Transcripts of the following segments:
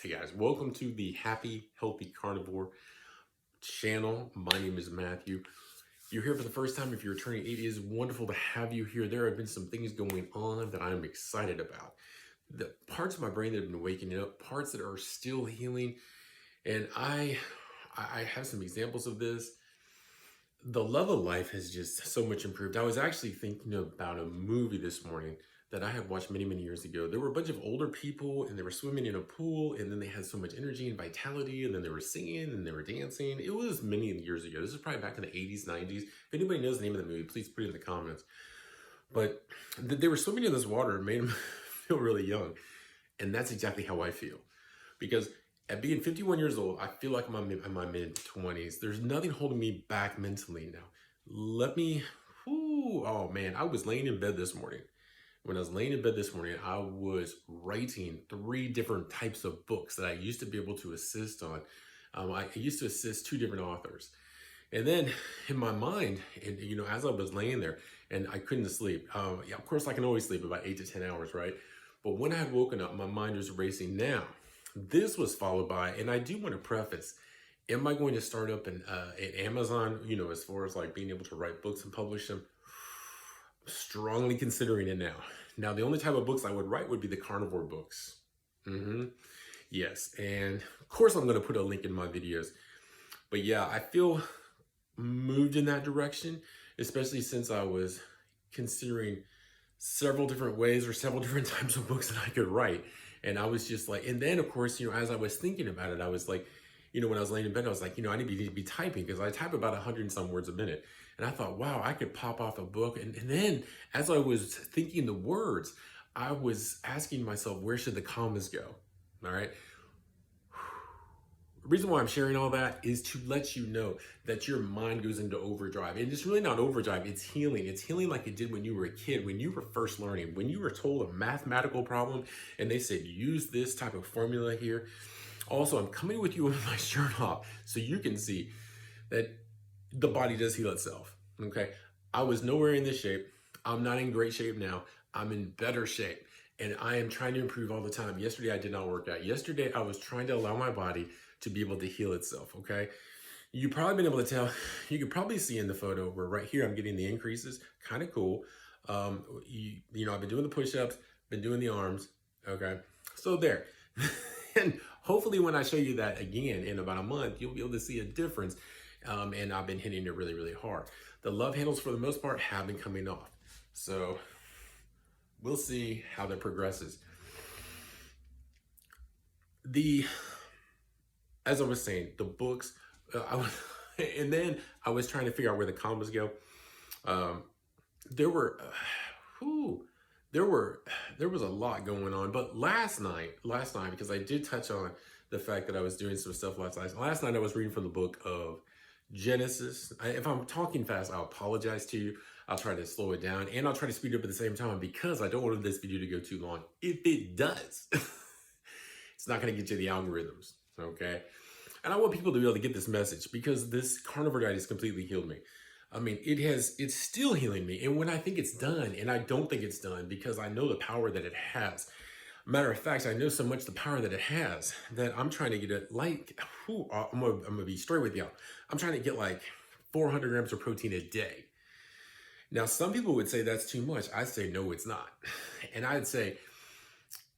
Hey guys, welcome to the Happy Healthy Carnivore channel. My name is Matthew. If you're here for the first time, if you're returning, it is wonderful to have you here. There have been some things going on that I'm excited about. The parts of my brain that have been waking up, parts that are still healing, and I have some examples of this. The love of life has just so much improved. I was actually thinking about a movie this morning that I had watched many years ago. There were a bunch of older people and they were swimming in a pool, and then they had so much energy and vitality, and then they were singing and they were dancing. It was many years ago. This is probably back in the 80s, 90s. If anybody knows the name of the movie, please put it in the comments. But they were swimming in this water. It made them feel really young. And that's exactly how I feel. Because at being 51 years old, I feel like I'm in my mid-20s. There's nothing holding me back mentally now. Oh man, I was laying in bed this morning. When I was laying in bed this morning, I was writing 3 different types of books that I used to be able to assist on. I used to assist 2 different authors. And then in my mind, and as I was laying there and I couldn't sleep, yeah, of course I can always sleep about 8 to 10 hours, right? But when I had woken up, my mind was racing. Now, this was followed by, and I do want to preface, am I going to start up an Amazon, as far as like being able to write books and publish them? Strongly considering it now. Now, the only type of books I would write would be the carnivore books. Yes, and of course I'm going to put a link in my videos. But yeah, I feel moved in that direction, especially since I was considering several different ways or several different types of books that I could write. And I was just like, and then of course, as I was thinking about it, I was like, when I was laying in bed, I was like, I need to be typing, because I type about 100 and some words a minute. And I thought, wow, I could pop off a book. And then as I was thinking the words, I was asking myself, where should the commas go? All right. The reason why I'm sharing all that is to let you know that your mind goes into overdrive. And it's really not overdrive, it's healing. It's healing like it did when you were a kid, when you were first learning, when you were told a mathematical problem and they said, use this type of formula here. Also, I'm coming with you with my shirt off so you can see that the body does heal itself, okay? I was nowhere in this shape. I'm not in great shape now. I'm in better shape, and I am trying to improve all the time. Yesterday, I did not work out. Yesterday, I was trying to allow my body to be able to heal itself, okay? You've probably been able to tell. You could probably see in the photo where right here I'm getting the increases. Kind of cool. I've been doing the push-ups, been doing the arms, okay? So there. And hopefully when I show you that again in about a month, you'll be able to see a difference. And I've been hitting it really hard. The love handles, for the most part, have been coming off. So we'll see how that progresses. As I was saying, the books, and then I was trying to figure out where the commas go. There was a lot going on, but last night, because I did touch on the fact that I was doing some stuff last night, I was reading from the book of Genesis. If I'm talking fast, I'll apologize to you. I'll try to slow it down, and I'll try to speed it up at the same time, because I don't want this video to go too long. If it does, it's not going to get you the algorithms, okay? And I want people to be able to get this message, because this carnivore diet has completely healed me. I mean, it's still healing me. And when I think it's done, and I don't think it's done, because I know the power that it has. Matter of fact, I know so much the power that it has that I'm trying to get it like, I'm gonna be straight with y'all. I'm trying to get like 400 grams of protein a day. Now, some people would say that's too much. I'd say, no, it's not. And I'd say,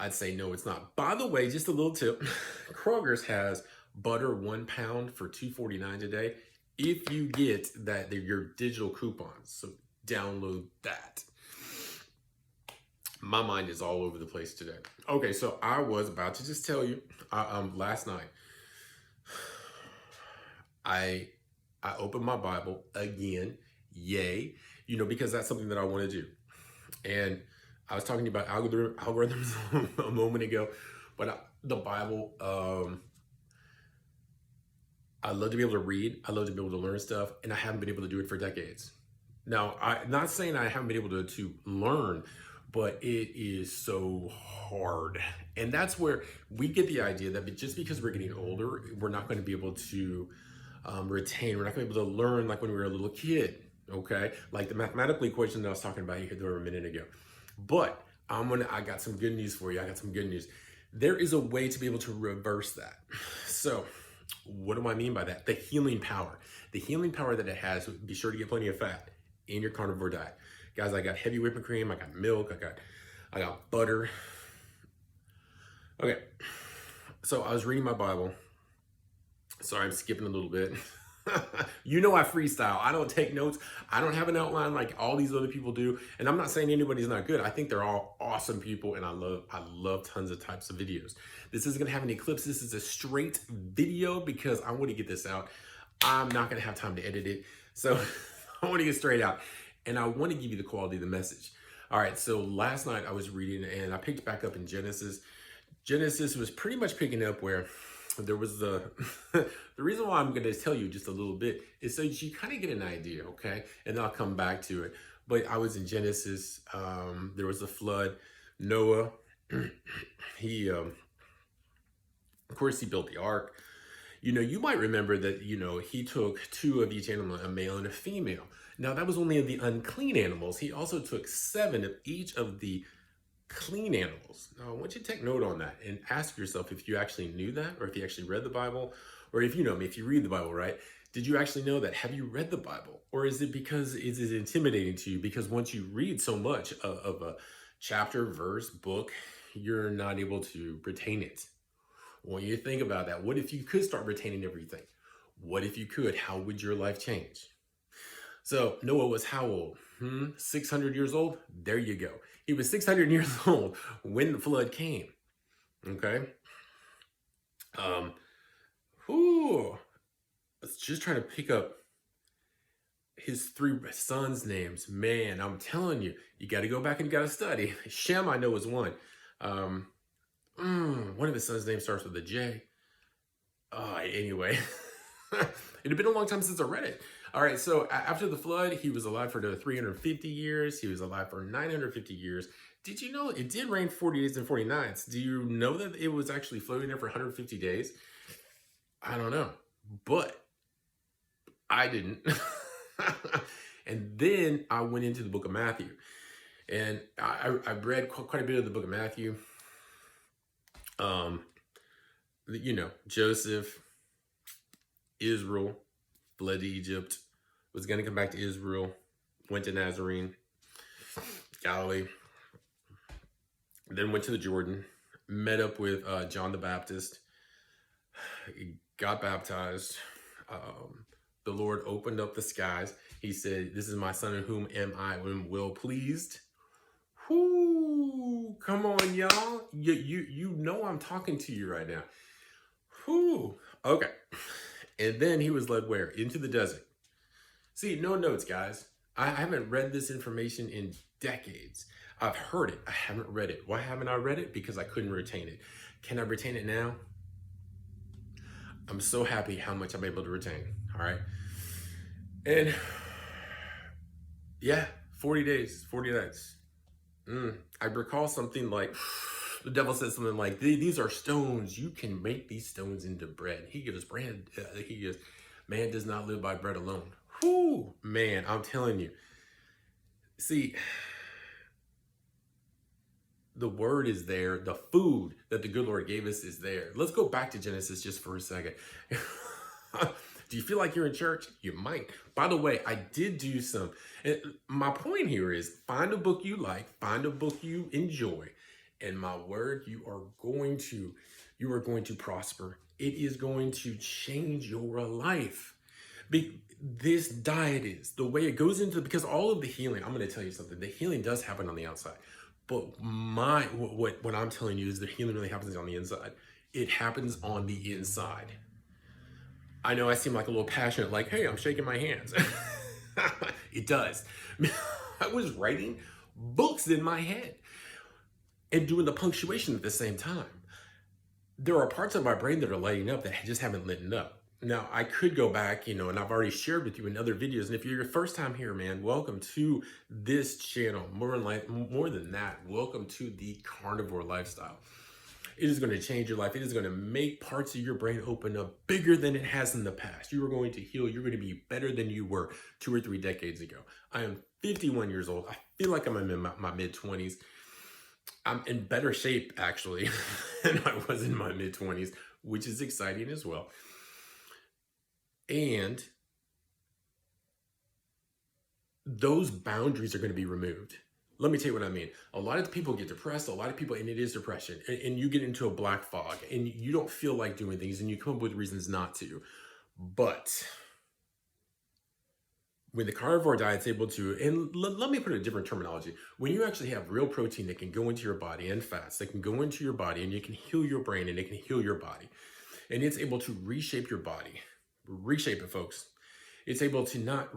no, it's not. By the way, just a little tip, Kroger's has butter 1 pound for $2.49 today. If you get that, they're your digital coupons. So download that. My mind is all over the place today. Okay, so I was about to just tell you, last night, I opened my Bible again, yay, because that's something that I want to do. And I was talking about algorithms a moment ago, but the Bible, I love to be able to read. I love to be able to learn stuff, and I haven't been able to do it for decades. Now, I'm not saying I haven't been able to learn, but it is so hard. And that's where we get the idea that just because we're getting older, we're not going to be able to retain. We're not going to be able to learn like when we were a little kid, okay? Like the mathematical equation that I was talking about here a minute ago. But I got some good news for you. I got some good news. There is a way to be able to reverse that. So what do I mean by that? The healing power. The healing power that it has, be sure to get plenty of fat in your carnivore diet. Guys, I got heavy whipping cream, I got milk, I got butter. Okay, so I was reading my Bible. Sorry, I'm skipping a little bit. You know I freestyle. I don't take notes. I don't have an outline like all these other people do. And I'm not saying anybody's not good. I think they're all awesome people, and I love tons of types of videos. This isn't gonna have any clips. This is a straight video because I want to get this out. I'm not gonna have time to edit it. So I want to get straight out. And I want to give you the quality of the message. All right, so last night I was reading and I picked back up in Genesis. Genesis was pretty much picking up where there was the reason why I'm going to tell you just a little bit is so you kind of get an idea, okay? And then I'll come back to it. But I was in Genesis. There was a flood. Noah, he, of course, he built the ark. You know, you might remember that, you know, he took 2 of each animal, a male and a female. Now, that was only of the unclean animals. He also took 7 of each of the clean animals. Now, I want you to take note on that and ask yourself if you actually knew that, or if you actually read the Bible, or if you know me, if you read the Bible, right? Did you actually know that? Have you read the Bible? Or is it because is it intimidating to you? Because once you read so much of a chapter, verse, book, you're not able to retain it. When you think about that, what if you could start retaining everything? What if you could? How would your life change? So Noah was how old? 600 years old? There you go. He was 600 years old when the flood came. Okay. Let's just try to pick up his 3 sons' names. Man, I'm telling you, you got to go back and you got to study. Shem, I know, is one. One of his sons' names starts with a J. Anyway, it had been a long time since I read it. All right, so after the flood, he was alive for another 350 years. He was alive for 950 years. Did you know it did rain 40 days and 40 nights? Do you know that it was actually floating there for 150 days? I don't know, but I didn't. And then I went into the book of Matthew, and I read quite a bit of the book of Matthew. You know, Joseph, Israel, fled to Egypt, was going to come back to Israel, went to Nazarene, Galilee, then went to the Jordan, met up with John the Baptist, got baptized. The Lord opened up the skies. He said, "This is my son in whom I am well pleased." Whoo, come on, y'all. You know I'm talking to you right now. Whoo, okay. And then he was led where? Into the desert. See, no notes, guys. I haven't read this information in decades. I've heard it. I haven't read it. Why haven't I read it? Because I couldn't retain it. Can I retain it now? I'm so happy how much I'm able to retain. All right. And yeah, 40 days, 40 nights. I recall something like, the devil said something like, "These are stones. You can make these stones into bread." He goes, "Man does not live by bread alone." Whoo, man, I'm telling you. See, the word is there. The food that the good Lord gave us is there. Let's go back to Genesis just for a second. Do you feel like you're in church? You might. By the way, I did do some. My point here is find a book you like, find a book you enjoy, and my word, you are going to prosper. It is going to change your life. This diet is the way it goes into, because all of the healing, I'm going to tell you something. The healing does happen on the outside, but what I'm telling you is the healing really happens on the inside. It happens on the inside. I know I seem like a little passionate, like, hey, I'm shaking my hands. It does. I was writing books in my head and doing the punctuation at the same time. There are parts of my brain that are lighting up that just haven't lit up. Now, I could go back, and I've already shared with you in other videos. And if you're your first time here, man, welcome to this channel. More than that, welcome to the carnivore lifestyle. It is going to change your life. It is going to make parts of your brain open up bigger than it has in the past. You are going to heal. You're going to be better than you were 2 or 3 decades ago. I am 51 years old. I feel like I'm in my mid-20s. I'm in better shape actually than I was in my mid-20s, which is exciting as well. And those boundaries are going to be removed. Let me tell you what I mean. A lot of people get depressed, a lot of people, and it is depression, and you get into a black fog and you don't feel like doing things and you come up with reasons not to. But when the carnivore diet's able to, and let me put a different terminology, when you actually have real protein that can go into your body and fats that can go into your body and you can heal your brain and it can heal your body, and it's able to reshape your body, reshape it, folks. It's able to not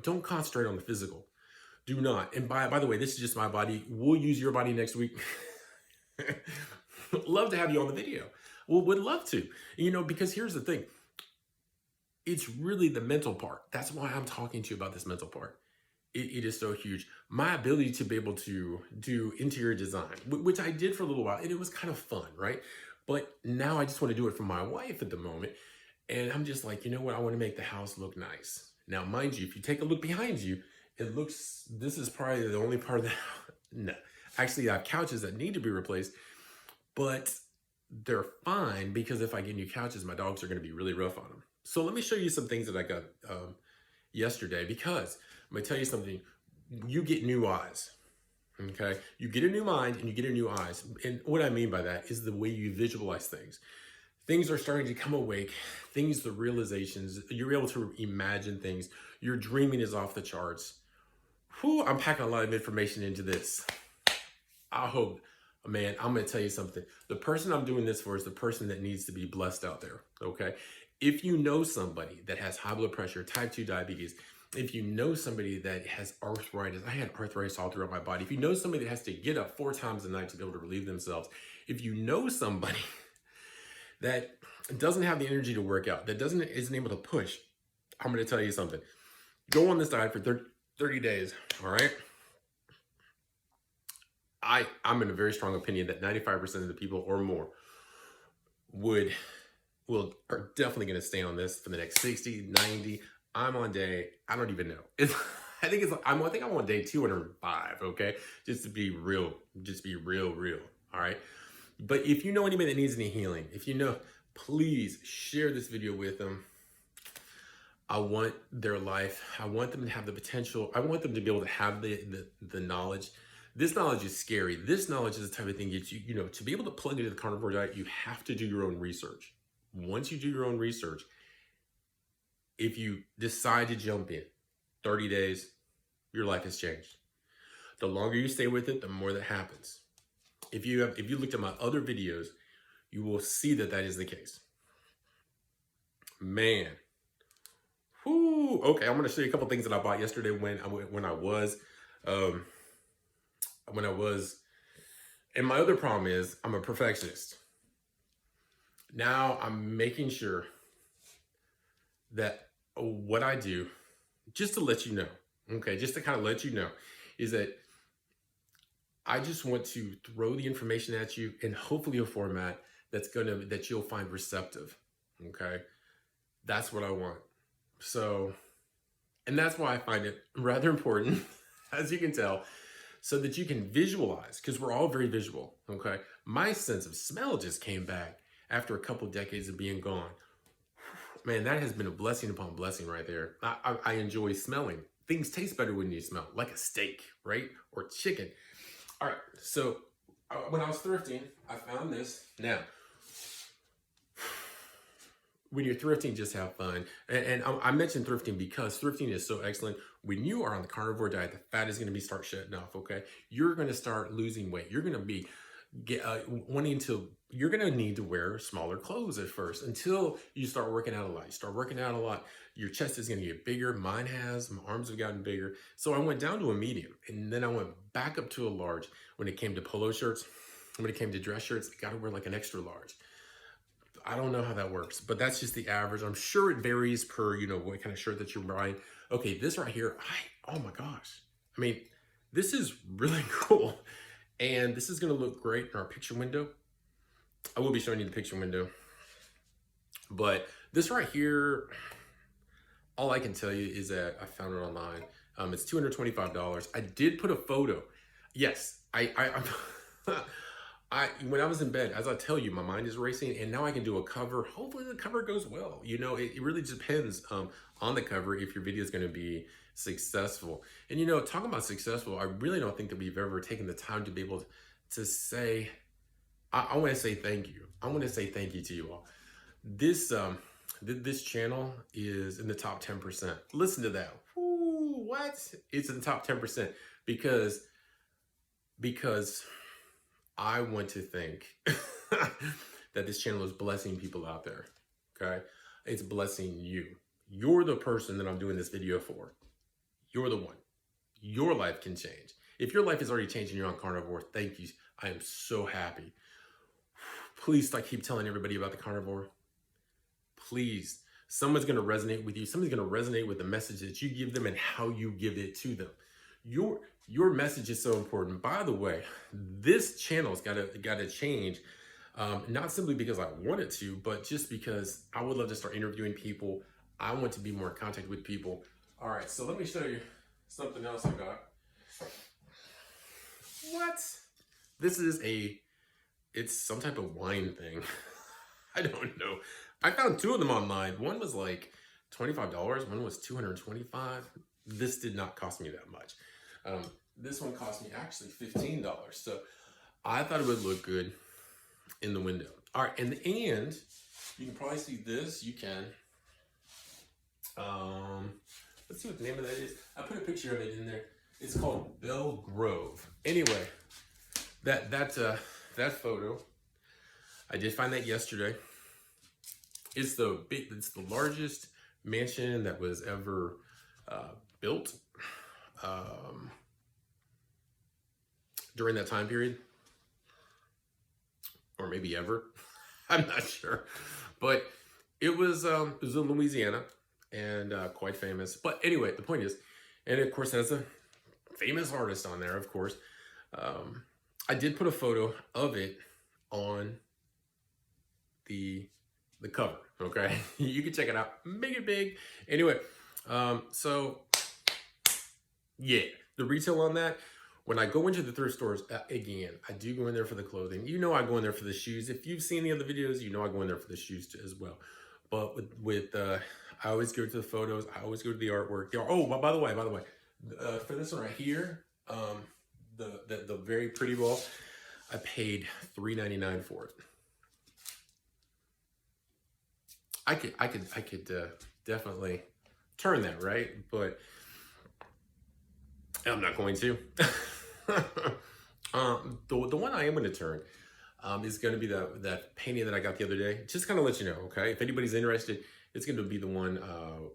don't concentrate on the physical. Do not. And by the way, this is just my body. We'll use your body next week. Love to have you on the video. Well, would love to, because here's the thing. It's really the mental part. That's why I'm talking to you about this mental part. It is so huge. My ability to be able to do interior design, which I did for a little while, and it was kind of fun, right? But now I just want to do it for my wife at the moment. And I'm just like, you know what? I want to make the house look nice. Now, mind you, if you take a look behind you, this is probably the only part of the house. No, actually I have couches that need to be replaced, but they're fine because if I get new couches, my dogs are going to be really rough on them. So let me show you some things that I got yesterday, because I'm going to tell you something. You get new eyes, okay? You get a new mind and you get a new eyes. And what I mean by that is the way you visualize things. Things are starting to come awake, the realizations, you're able to imagine things. Your dreaming is off the charts. Whew, I'm packing a lot of information into this. I hope, man, I'm going to tell you something. The person I'm doing this for is the person that needs to be blessed out there, okay? If you know somebody that has high blood pressure, type 2 diabetes, if you know somebody that has arthritis, I had arthritis all throughout my body. If you know somebody that has to get up 4 times a night to be able to relieve themselves, if you know somebody that doesn't have the energy to work out, that isn't able to push, I'm going to tell you something. Go on this diet for 30 days, all right? I'm in a very strong opinion that 95% of the people or more are definitely going to stay on this for the next 60, 90. I'm on day, I don't even know. I think I'm on day 205, okay? Just to be real, all right? But if you know anybody that needs any healing, please share this video with them. I want their life. I want them to have the potential. I want them to be able to have the knowledge. This knowledge is scary. This knowledge is the type of thing that to be able to plug into the carnivore diet, you have to do your own research. Once you do your own research, if you decide to jump in 30 days, your life has changed. The longer you stay with it, the more that happens. If you looked at my other videos, you will see that is the case. Man. Whew. Okay, I'm going to show you a couple things that I bought yesterday when I was, and my other problem is I'm a perfectionist. Now I'm making sure that what I do, just to let you know, okay, just to kind of let you know, is that I just want to throw the information at you in hopefully a format that you'll find receptive, okay? That's what I want. So, and that's why I find it rather important, as you can tell, so that you can visualize, because we're all very visual, okay? My sense of smell just came back after a couple decades of being gone. Man, that has been a blessing upon blessing right there. I enjoy smelling. Things taste better when you smell, like a steak, right? Or chicken. All right, so when I was thrifting, I found this. Now, when you're thrifting, just have fun. And I mentioned thrifting because thrifting is so excellent. When you are on the carnivore diet, the fat is going to start shutting off, okay? You're going to start losing weight. You're going to be you're going to need to wear smaller clothes at first until you start working out a lot. You start working out a lot, your chest is going to get bigger. Mine has. My arms have gotten bigger. So I went down to a medium, and then I went back up to a large when it came to polo shirts. When it came to dress shirts, I got to wear like an extra large. I don't know how that works, but that's just the average. I'm sure it varies per, what kind of shirt that you're buying. Okay, this right here, oh my gosh. I mean, this is really cool. And this is going to look great in our picture window. I will be showing you the picture window. But this right here, all I can tell you is that I found it online. It's $225. I did put a photo. Yes, I'm When I was in bed, as I tell you, my mind is racing, and now I can do a cover. Hopefully the cover goes well. You know, it really depends on the cover if your video is going to be successful. And you know, talking about successful, I really don't think that we've ever taken the time to be able to say, I want to say thank you. I want to say thank you to you all. This channel is in the top 10%. Listen to that. Ooh, what? It's in the top 10% because I want to think that this channel is blessing people out there, okay? It's blessing you. You're the person that I'm doing this video for. You're the one. Your life can change. If your life is already changing, you're on Carnivore, thank you. I am so happy. Please keep telling everybody about the Carnivore. Please. Someone's going to resonate with you. Someone's going to resonate with the message that you give them and how you give it to them. Your message is so important. By the way, this channel's got to change, not simply because I want it to, but just because I would love to start interviewing people. I want to be more in contact with people. All right, so let me show you something else I got. What? This is it's some type of wine thing. I don't know. I found two of them online. One was like $25. One was $225. This did not cost me that much. This one cost me actually $15. So I thought it would look good in the window. All right, and you can probably see this. You can. Let's see what the name of that is. I put a picture of it in there. It's called Bell Grove. Anyway, that photo, I did find that yesterday. It's the largest mansion that was ever built during that time period, or maybe ever. I'm not sure, but it was in Louisiana and quite famous. But anyway, the point is, and of course, has a famous artist on there. Of course, I did put a photo of it on the cover. Okay, you can check it out. Make it big. Anyway, so yeah, the retail on that. When I go into the thrift stores, again, I do go in there for the clothing. You know, I go in there for the shoes. If you've seen the other videos, you know I go in there for the shoes too, as well. But I always go to the photos. I always go to the artwork. Oh, by the way, for this one right here, the very pretty wall, I paid $3.99 for it. I could definitely turn that, right? But I'm not going to. The one I am going to turn is going to be that painting that I got the other day. Just kind of let you know, okay? If anybody's interested, it's going to be the one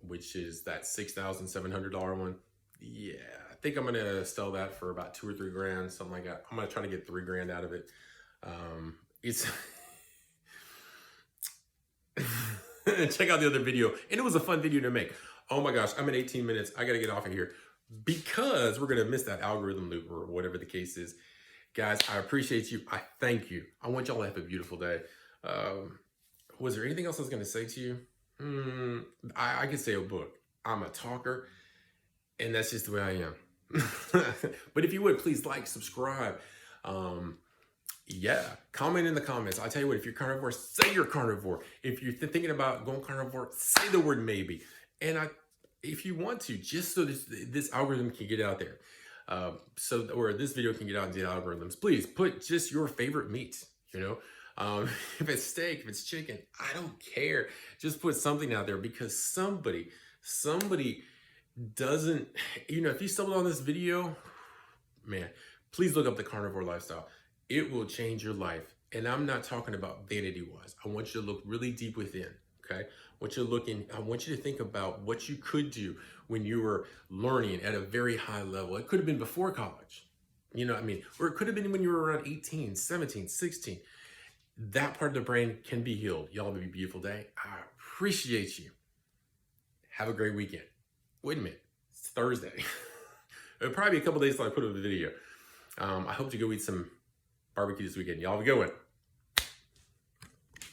which is that $6,700 one. Yeah, I think I'm going to sell that for about $2 or $3 grand, something like that. I'm going to try to get $3 grand out of it. It's check out the other video, and it was a fun video to make. Oh my gosh, I'm at 18 minutes. I got to get off of here because we're going to miss that algorithm loop or whatever the case is. Guys, I appreciate you. I thank you. I want y'all to have a beautiful day. Was there anything else I was going to say to you? I could say a book. I'm a talker, and that's just the way I am. But if you would, please like, subscribe. Yeah, comment in the comments. I tell you what, if you're carnivore, say you're carnivore. If you're thinking about going carnivore, say the word maybe. And if you want to, just so this algorithm can get out there, or this video can get out into the algorithms, please put just your favorite meat. You know, if it's steak, if it's chicken, I don't care. Just put something out there, because somebody doesn't, you know, if you stumbled on this video, man, please look up the carnivore lifestyle. It will change your life. And I'm not talking about vanity-wise. I want you to look really deep within, okay? I want you to think about what you could do when you were learning at a very high level. It could have been before college, you know what I mean? Or it could have been when you were around 18, 17, 16. That part of the brain can be healed. Y'all have a beautiful day. I appreciate you. Have a great weekend. Wait a minute, it's Thursday. It'll probably be a couple days till I put up the video. I hope to go eat some barbecue this weekend. Y'all have a good one.